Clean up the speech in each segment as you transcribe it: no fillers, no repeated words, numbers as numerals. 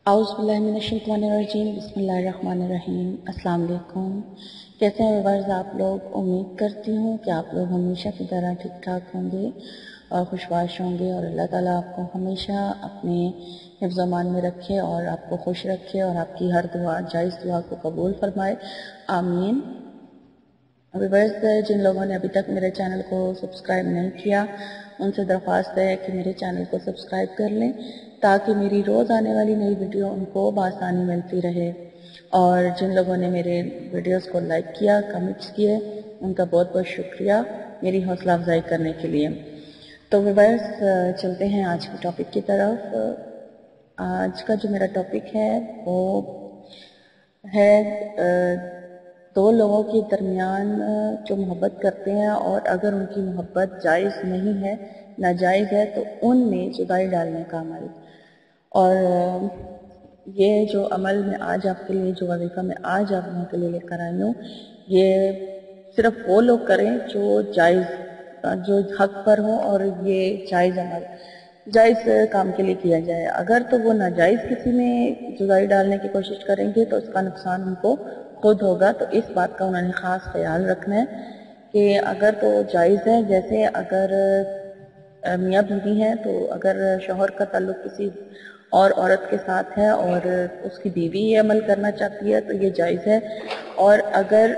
औज़ुबिल्लाहिमिनश्शैतानिर्रजीम बिस्मिल्लाहिर्रहमानिर्रहीम। अस्सलाम वालेकुम। कैसे हैं व्यूअर्स आप लोग? उम्मीद करती हूँ कि आप लोग हमेशा की तरह ठीक ठाक होंगे और खुशबाश होंगे और अल्लाह ताला आपको हमेशा अपने हिफ्ज़ अमान में रखे और आपको खुश रखे और आपकी हर दुआ जायज़ दुआ को कबूल फरमाए, आमीन। व्यूअर्स, जिन लोगों ने अभी तक मेरे चैनल को सब्सक्राइब नहीं किया उनसे दरख्वास्त है कि मेरे चैनल को सब्सक्राइब कर लें ताकि मेरी रोज़ आने वाली नई वीडियो उनको बआसानी मिलती रहे। और जिन लोगों ने मेरे वीडियोस को लाइक किया, कमेंट्स किए, उनका बहुत बहुत शुक्रिया मेरी हौसला अफजाई करने के लिए। तो व्यूअर्स, चलते हैं आज के टॉपिक की तरफ। आज का जो मेरा टॉपिक है वो है दो लोगों के दरमियान जो मोहब्बत करते हैं और अगर उनकी मोहब्बत जायज़ नहीं है, नाजायज़ है, तो उनमें जुदाई डालने का अमल। और ये जो अमल मैं आज आपके लिए, जो वजीफ़ा मैं आज आप लोगों के लिए लेकर आई हूँ, ये सिर्फ वो लोग करें जो जायज़, जो हक पर हो और ये जायज़ अमल जायज़ काम के लिए किया जाए। अगर तो वो नाजायज़ किसी में जुदाई डालने की कोशिश करेंगे तो इसका नुकसान उनको खुद होगा। तो इस बात का उन्होंने ख़ास ख्याल रखना है कि अगर तो जायज़ है, जैसे अगर मियाँ बीवी हैं तो अगर शौहर का ताल्लुक किसी और औरत के साथ है और उसकी बीवी ये अमल करना चाहती है तो ये जायज़ है। और अगर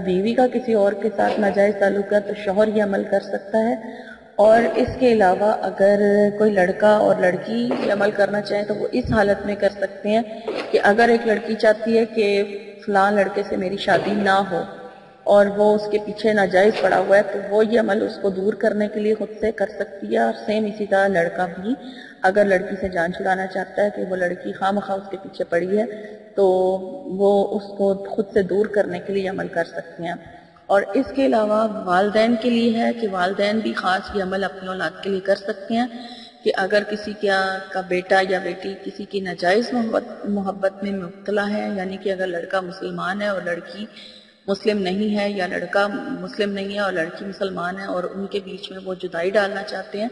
बीवी का किसी और के साथ नाजायज़ ताल्लुक है तो शौहर ये अमल कर सकता है। और इसके अलावा अगर कोई लड़का और लड़की ये अमल करना चाहे तो वो इस हालत में कर सकते हैं कि अगर एक लड़की चाहती है कि फ़लाँ लड़के से मेरी शादी ना हो और वो उसके पीछे नाजायज़ पड़ा हुआ है तो वो ये अमल उसको दूर करने के लिए खुद से कर सकती है। और सेम इसी तरह लड़का भी अगर लड़की से जान छुड़ाना चाहता है कि वो लड़की खामखा उसके पीछे पड़ी है तो वो उसको खुद से दूर करने के लिए अमल कर सकते हैं। और इसके अलावा वालिदैन के लिए है कि वालिदैन भी ख़ास ये अमल अपनी औलाद के लिए कर सकते हैं कि अगर किसी का बेटा या बेटी किसी की नाजायज़ मोहब्बत में मुब्तला है, यानी कि अगर लड़का मुसलमान है और लड़की मुस्लिम नहीं है, या लड़का मुस्लिम नहीं है और लड़की मुसलमान है और उनके बीच में वो जुदाई डालना चाहते हैं,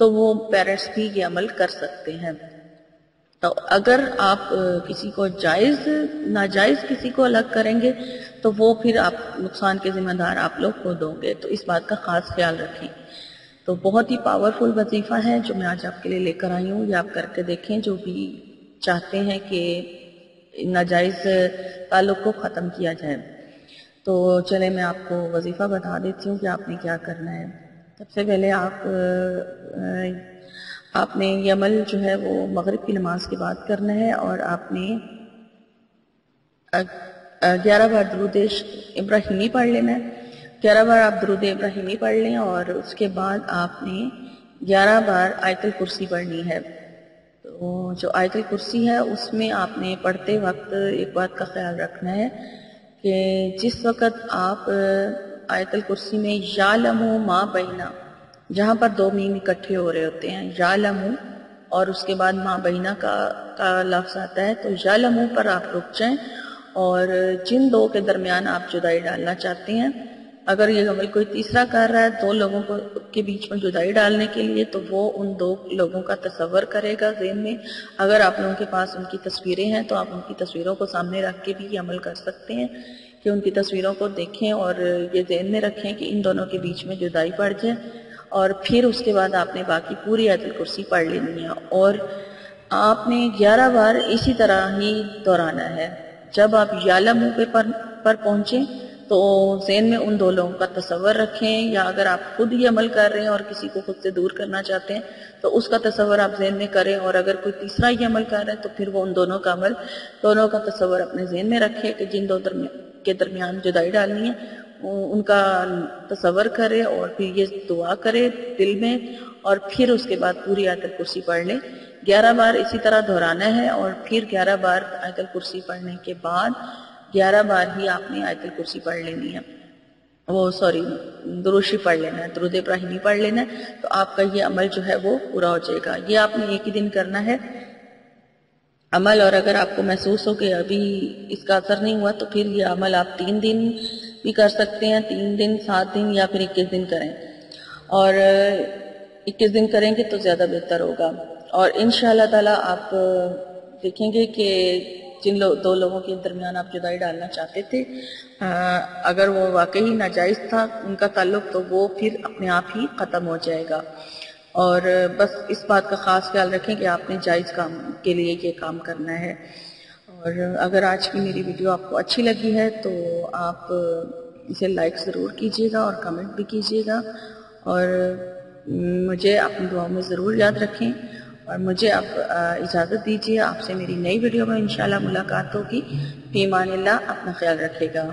तो वो पेरेंट्स भी ये अमल कर सकते हैं। तो अगर आप किसी को जायज़ नाजायज़ किसी को अलग करेंगे तो वो फिर आप नुकसान के ज़िम्मेदार आप लोग खुद होंगे। तो इस बात का ख़ास ख्याल रखें। तो बहुत ही पावरफुल वजीफ़ा है जो मैं आज आपके लिए लेकर आई हूँ। ये आप करके देखें, जो भी चाहते हैं कि नाजायज़ ताल्लुक़ को ख़त्म किया जाए। तो चले मैं आपको वजीफ़ा बता देती हूँ कि आपने क्या करना है। सबसे पहले आपने ये अमल जो है वो मगरिब की नमाज के बाद करना है और आपने 11 बार दुरूद इब्राहिमी पढ़ लेना है। 11 बार आप दुरूद इब्राहिमी पढ़ लें और उसके बाद आपने 11 बार आयतुल कुर्सी पढ़नी है। तो जो आयतुल कुर्सी है उसमें आपने पढ़ते वक्त एक बात का ख्याल रखना है कि जिस वक़्त आप आयतुल कुर्सी में यालमु मा बैना, जहाँ पर दो मीम इकट्ठे हो रहे होते हैं, यालमु और उसके बाद मा बैना का लफ्ज़ आता है, तो यालमु पर आप रुक जाएं और जिन दो के दरमियान आप जुदाई डालना चाहते हैं, अगर ये अमल कोई तीसरा कर रहा है दो लोगों को के बीच में जुदाई डालने के लिए, तो वो उन दो लोगों का तसव्वुर करेगा ज़हन में। अगर आप लोगों के पास उनकी तस्वीरें हैं तो आप उनकी तस्वीरों को सामने रख के भी ये अमल कर सकते हैं कि उनकी तस्वीरों को देखें और ये ज़हन में रखें कि इन दोनों के बीच में जुदाई पड़ जाए। और फिर उसके बाद आपने बाकी पूरी आयतुल कुर्सी पढ़ लेनी है और आपने 11 बार इसी तरह ही दोहराना है। जब आप यालमु पर पहुँचें तो ज़हन में उन दो लोगों का तसव्वुर रखें, या अगर आप खुद ही अमल कर रहे हैं और किसी को खुद से दूर करना चाहते हैं तो उसका तसव्वुर आप ज़हन में करें। और अगर कोई तीसरा ही अमल कर रहा है तो फिर वो उन दोनों का अमल, दोनों का तसव्वुर अपने ज़हन में रखें कि जिन दो के दरमियान जुदाई डालनी है उनका तसव्वुर करे और फिर ये दुआ करे दिल में और फिर उसके बाद पूरी आयतुल कुर्सी पढ़ लें। 11 बार इसी तरह दोहराना है और फिर 11 बार आयतुल कुर्सी पढ़ने के बाद 11 बार ही आपने आयतुल कुर्सी पढ़ लेनी है, दुरूद शरीफ पढ़ लेना है, दुरूद इब्राहिमी पढ़ लेना है। तो आपका ये अमल जो है वो पूरा हो जाएगा। ये आपने एक ही दिन करना है अमल, और अगर आपको महसूस हो कि अभी इसका असर नहीं हुआ तो फिर ये अमल आप 3 दिन भी कर सकते हैं, 3 दिन, 7 दिन या फिर 21 दिन करें। और 21 दिन करेंगे तो ज़्यादा बेहतर होगा। और इंशाअल्लाह ताला आप دیکھیں گے کہ جن دو لوگوں کے درمیان آپ جدائی ڈالنا چاہتے تھے، اگر وہ واقعی ناجائز تھا ان کا تعلق، تو وہ پھر اپنے آپ ہی ختم ہو جائے گا۔ اور بس اس بات کا خاص خیال رکھیں کہ آپ نے جائز کام کے لیے یہ کام کرنا ہے۔ اور اگر آج کی میری ویڈیو آپ کو اچھی لگی ہے تو آپ اسے لائک ضرور کیجیے گا اور کمنٹ بھی کیجیے گا، اور مجھے اپنی دعاؤں میں ضرور یاد رکھیں، اور مجھے اب اجازت دیجیے۔ آپ سے میری نئی ویڈیو میں انشاءاللہ ملاقات ہوگی۔ فی امان اللہ، اپنا خیال رکھے گا۔